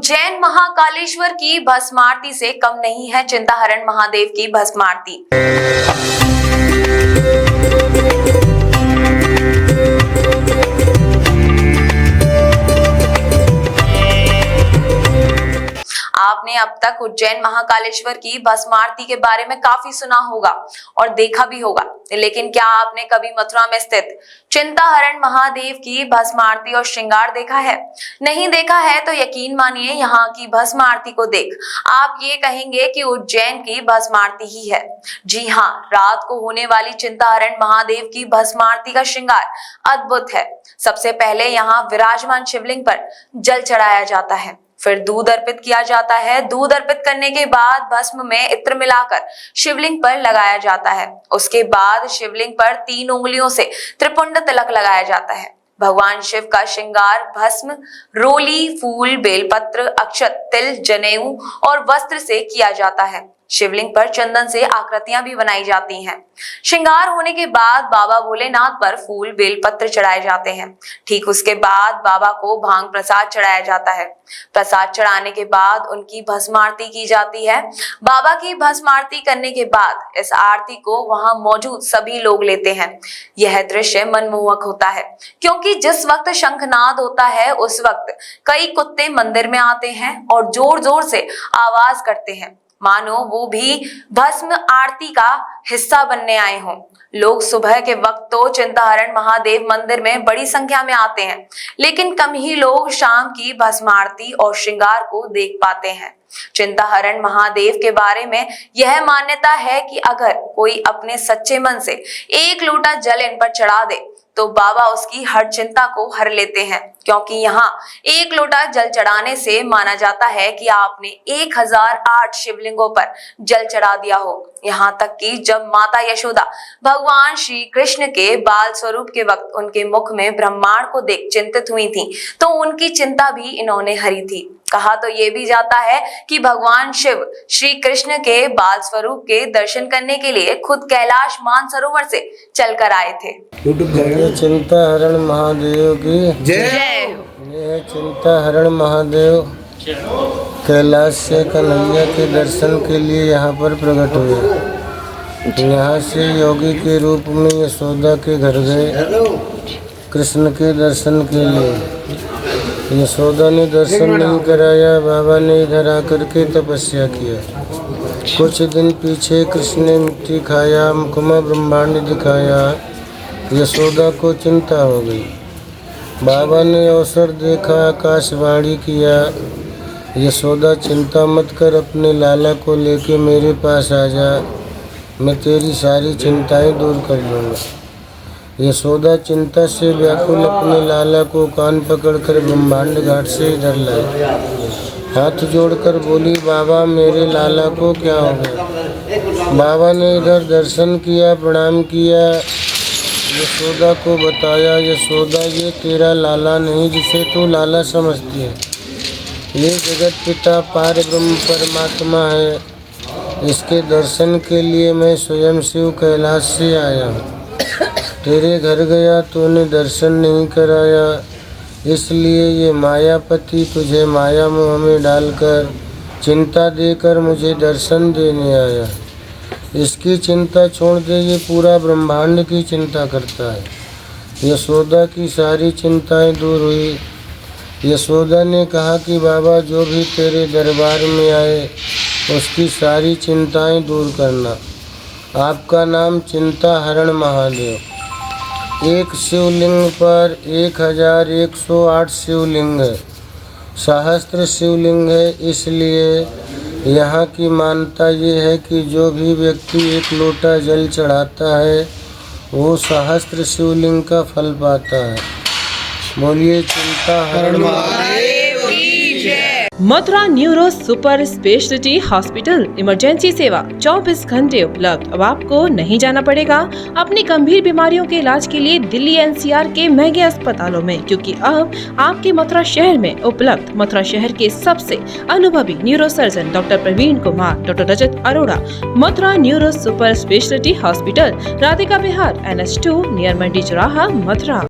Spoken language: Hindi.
उज्जैन महाकालेश्वर की भस्म आरती से कम नहीं है चिंताहरण महादेव की भस्म आरती। आपने अब तक उज्जैन महाकालेश्वर की भस्म आरती के बारे में काफी सुना होगा और देखा भी होगा, लेकिन क्या आपने कभी मथुरा में स्थित चिंताहरण महादेव की भस्म आरती और श्रृंगार देखा है? नहीं देखा है तो यकीन मानिए यहाँ की भस्म आरती को देख आप ये कहेंगे कि उज्जैन की भस्म आरती ही है। जी हाँ, रात को होने वाली चिंताहरण महादेव की भस्म आरती का श्रृंगार अद्भुत है। सबसे पहले यहाँ विराजमान शिवलिंग पर जल चढ़ाया जाता है, फिर दूध अर्पित किया जाता है। दूध अर्पित करने के बाद भस्म में इत्र मिलाकर शिवलिंग पर लगाया जाता है। उसके बाद शिवलिंग पर 3 उंगलियों से त्रिपुंड तिलक लगाया जाता है। भगवान शिव का श्रृंगार भस्म, रोली, फूल, बेलपत्र, अक्षत, तिल, जनेऊ और वस्त्र से किया जाता है। शिवलिंग पर चंदन से आकृतियां भी बनाई जाती हैं। श्रृंगार होने के बाद बाबा भोलेनाथ पर फूल, बेलपत्र चढ़ाए जाते हैं। ठीक उसके बाद बाबा को भांग प्रसाद चढ़ाया जाता है। प्रसाद चढ़ाने के बाद उनकी भस्म आरती की जाती है। बाबा की भस्म आरती करने के बाद इस आरती को वहां मौजूद सभी लोग लेते हैं। यह दृश्य मनमोहक होता है, क्योंकि जिस वक्त शंखनाद होता है उस वक्त कई कुत्ते मंदिर में आते हैं और जोर जोर से आवाज करते हैं, मानो वो भी भस्म आरती का हिस्सा बनने आए हों। लोग सुबह के वक्त तो चिंताहरण महादेव मंदिर में बड़ी संख्या में आते हैं, लेकिन कम ही लोग शाम की भस्म आरती और श्रृंगार को देख पाते हैं। चिंताहरण महादेव के बारे में यह मान्यता है कि अगर कोई अपने सच्चे मन से 1 लोटा जल इन पर चढ़ा दे तो बाबा उसकी हर चिंता को हर लेते हैं, क्योंकि यहाँ 1 लोटा जल चढ़ाने से माना जाता है कि आपने 1008 शिवलिंगों पर जल चढ़ा दिया हो। यहाँ तक कि जब माता यशोदा भगवान श्री कृष्ण के बाल स्वरूप के वक्त उनके मुख में ब्रह्मांड को देख चिंतित हुई थी, तो उनकी चिंता भी इन्होंने हरी थी। कहा तो ये भी जाता है कि भगवान शिव श्री कृष्ण के बाल स्वरूप के दर्शन करने के लिए खुद कैलाश मानसरोवर से चलकर आए थे। चिंताहरण महादेव की जय। यह चिंताहरण महादेव कैलाश से कन्हैया के दर्शन के लिए यहाँ पर प्रकट हुए। यहाँ से योगी के रूप में यशोदा के घर गए कृष्ण के दर्शन के लिए। यशोदा ने दर्शन नहीं कराया, बाबा ने इधर आकर के तपस्या किया। कुछ दिन पीछे कृष्ण ने मिट्टी खाया, मुख में ब्रह्मांड दिखाया। यशोदा को चिंता हो गई। बाबा ने अवसर देखा, आकाशवाणी किया, यशोदा चिंता मत कर, अपने लाला को लेके मेरे पास आ जा, मैं तेरी सारी चिंताएं दूर कर दूंगा। यशोदा चिंता से व्याकुल अपने लाला को कान पकड़कर ब्रह्मांड घाट से इधर लाई। हाथ जोड़कर बोली, बाबा मेरे लाला को क्या हो गया? बाबा ने इधर दर्शन किया, प्रणाम किया, यशोदा को बताया, यशोदा ये तेरा लाला नहीं जिसे तू लाला समझती है, ये जगत पिता पार ब्रह्म परमात्मा है। इसके दर्शन के लिए मैं स्वयं शिव कैलाश से आया हूँ। तेरे घर गया, तूने दर्शन नहीं कराया, इसलिए ये मायापति तुझे माया मोह में डालकर चिंता देकर मुझे दर्शन देने आया। इसकी चिंता छोड़ दे, ये पूरा ब्रह्मांड की चिंता करता है। यशोदा की सारी चिंताएं दूर हुई। यशोदा ने कहा कि बाबा जो भी तेरे दरबार में आए उसकी सारी चिंताएं दूर करना। आपका नाम चिंताहरण महादेव। एक शिवलिंग पर 1108 शिवलिंग है, सहस्त्र शिवलिंग है। इसलिए यहाँ की मान्यता ये है कि जो भी व्यक्ति 1 लोटा जल चढ़ाता है वो सहस्त्र शिवलिंग का फल पाता है। बोलिए चिंताहरण महादेव की जय। Mathura neuro super speciality hospital emergency सेवा 24 घंटे उपलब्ध। अब आपको नहीं जाना पड़ेगा अपनी गंभीर बीमारियों के इलाज के लिए दिल्ली एनसीआर के महंगे अस्पतालों में, क्योंकि अब आपके मथुरा शहर में उपलब्ध मथुरा शहर के सबसे अनुभवी neuro surgeon doctor Praveen Kumar, doctor Rajat Arora. Mathura neuro super speciality hospital, Radhika Vihar, NH2 near Mandi चौराहा, मथुरा।